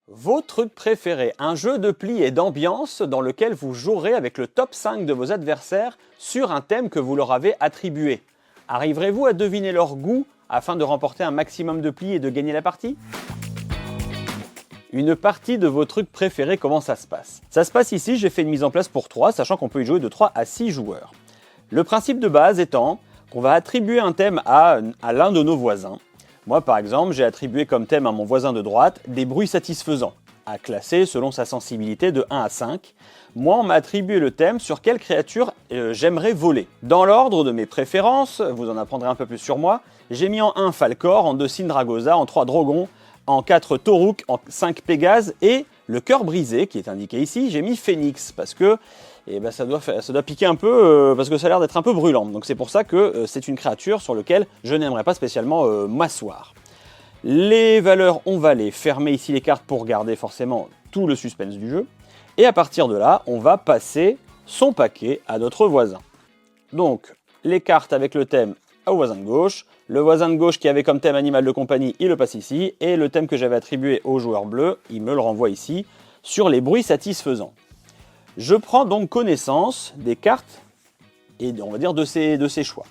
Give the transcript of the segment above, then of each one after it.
Vos trucs préférés, un jeu de pli et d'ambiance dans lequel vous jouerez avec le top 5 de vos adversaires sur un thème que vous leur avez attribué. Arriverez-vous à deviner leur goût afin de remporter un maximum de plis et de gagner la partie? Une partie de vos trucs préférés, comment ça se passe? Ça se passe ici, j'ai fait une mise en place pour 3, sachant qu'on peut y jouer de 3 à 6 joueurs. Le principe de base étant qu'on va attribuer un thème à l'un de nos voisins. Moi, par exemple, j'ai attribué comme thème à mon voisin de droite des bruits satisfaisants, à classer selon sa sensibilité de 1 à 5. Moi, on m'a attribué le thème sur quelle créature j'aimerais voler. Dans l'ordre de mes préférences, vous en apprendrez un peu plus sur moi, j'ai mis en 1 Falkor, en 2 Syndragosa, en 3 Drogon, en 4 Toruk, en 5 Pégase et le cœur brisé qui est indiqué ici, j'ai mis Phénix parce que ça doit piquer un peu parce que ça a l'air d'être un peu brûlant. Donc c'est pour ça que c'est une créature sur laquelle je n'aimerais pas spécialement m'asseoir. Les valeurs, on va les fermer ici les cartes pour garder forcément tout le suspense du jeu. Et à partir de là, on va passer son paquet à notre voisin. Donc les cartes avec le thème au voisin de gauche. Le voisin de gauche qui avait comme thème animal de compagnie, il le passe ici. Et le thème que j'avais attribué au joueur bleu, il me le renvoie ici, sur les bruits satisfaisants. Je prends donc connaissance des cartes et on va dire de ses choix.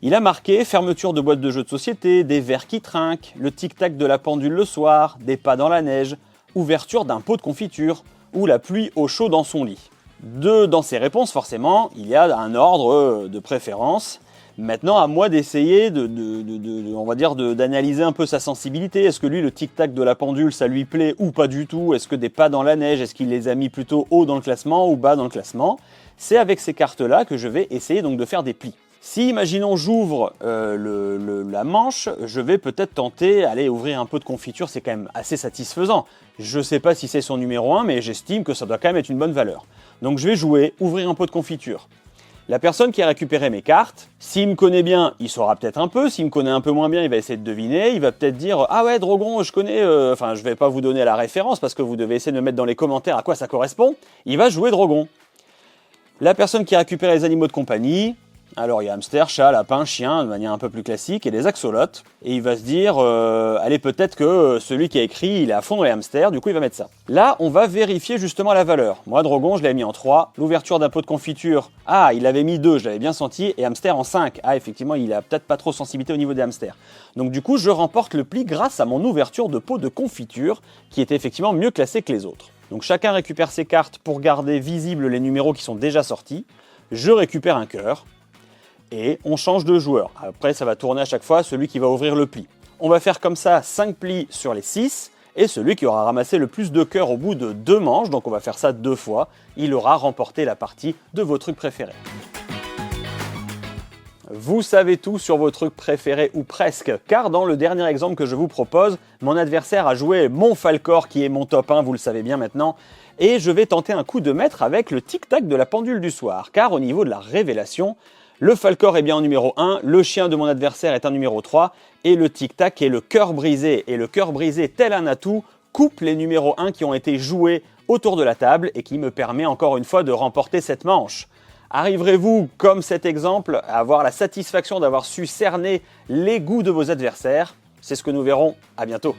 Il a marqué fermeture de boîte de jeux de société, des verres qui trinquent, le tic-tac de la pendule le soir, des pas dans la neige, ouverture d'un pot de confiture ou la pluie au chaud dans son lit. Dans ces réponses, forcément, il y a un ordre de préférence. Maintenant, à moi d'essayer d'analyser un peu sa sensibilité. Est-ce que lui, le tic-tac de la pendule, ça lui plaît ou pas du tout? Est-ce que des pas dans la neige, est-ce qu'il les a mis plutôt haut dans le classement ou bas dans le classement? C'est avec ces cartes-là que je vais essayer donc de faire des plis. Si, imaginons, j'ouvre la manche, je vais peut-être tenter, aller ouvrir un pot de confiture, c'est quand même assez satisfaisant. Je ne sais pas si c'est son numéro 1, mais j'estime que ça doit quand même être une bonne valeur. Donc je vais jouer, ouvrir un pot de confiture. La personne qui a récupéré mes cartes, s'il me connaît bien, il saura peut-être un peu. S'il me connaît un peu moins bien, il va essayer de deviner. Il va peut-être dire « Ah ouais, Drogon, je connais... » Enfin, je vais pas vous donner la référence parce que vous devez essayer de me mettre dans les commentaires à quoi ça correspond. Il va jouer Drogon. La personne qui a récupéré les animaux de compagnie... Alors, il y a hamster, chat, lapin, chien, de manière un peu plus classique, et des axolotes. Et il va se dire, allez, peut-être que celui qui a écrit, il est à fond dans les hamsters, du coup, il va mettre ça. Là, on va vérifier justement la valeur. Moi, Drogon, je l'avais mis en 3. L'ouverture d'un pot de confiture, ah, il avait mis 2, je l'avais bien senti. Et hamster en 5. Ah, effectivement, il a peut-être pas trop sensibilité au niveau des hamsters. Donc, du coup, je remporte le pli grâce à mon ouverture de pot de confiture, qui était effectivement mieux classée que les autres. Donc, chacun récupère ses cartes pour garder visibles les numéros qui sont déjà sortis. Je récupère un cœur. Et on change de joueur. Après, ça va tourner à chaque fois celui qui va ouvrir le pli. On va faire comme ça 5 plis sur les 6, et celui qui aura ramassé le plus de cœurs au bout de 2 manches, donc on va faire ça 2 fois, il aura remporté la partie de vos trucs préférés. Vous savez tout sur vos trucs préférés ou presque, car dans le dernier exemple que je vous propose, mon adversaire a joué mon Falkor qui est mon top 1, vous le savez bien maintenant, et je vais tenter un coup de maître avec le tic-tac de la pendule du soir, car au niveau de la révélation, le Falkor est bien en numéro 1, le chien de mon adversaire est en numéro 3, et le tic-tac est le cœur brisé. Et le cœur brisé, tel un atout, coupe les numéros 1 qui ont été joués autour de la table et qui me permet encore une fois de remporter cette manche. Arriverez-vous, comme cet exemple, à avoir la satisfaction d'avoir su cerner les goûts de vos adversaires? C'est ce que nous verrons. À bientôt.